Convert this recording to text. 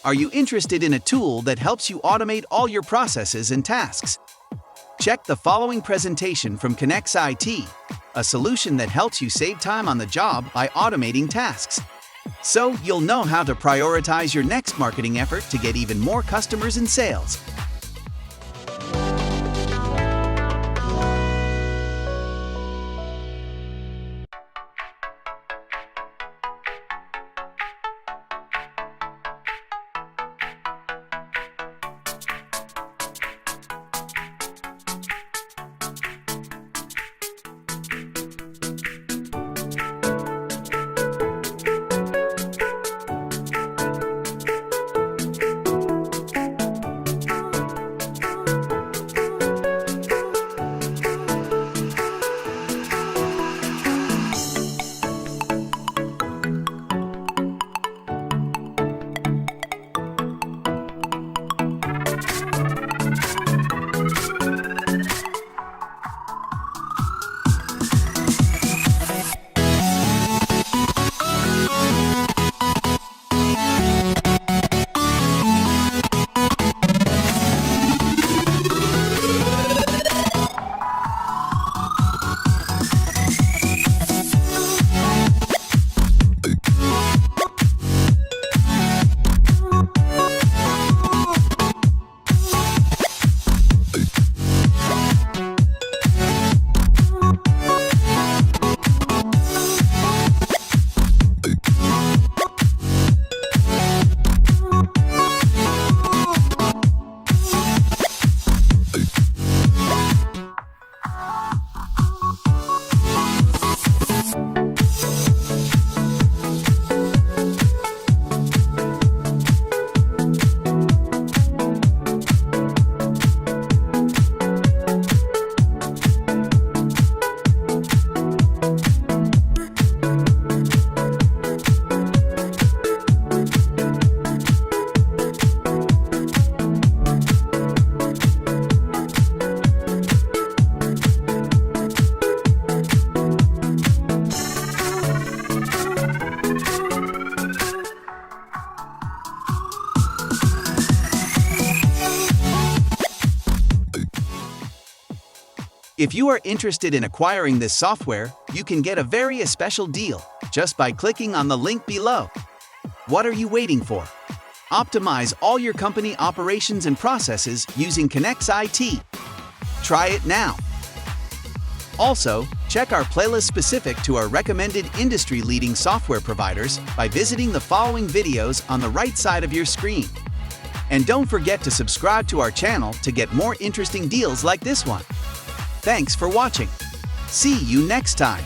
Are you interested in a tool that helps you automate all your processes and tasks? Check the following presentation from KonnectzIT, a solution that helps you save time on the job by automating tasks. So you'll know how to prioritize your next marketing effort to get even more customers and sales. If you are interested in acquiring this software, you can get a very special deal just by clicking on the link below. What are you waiting for? Optimize all your company operations and processes using KonnectzIT. Try it now. Also, check our playlist specific to our recommended industry-leading software providers by visiting the following videos on the right side of your screen. And don't forget to subscribe to our channel to get more interesting deals like this one. Thanks for watching. See you next time.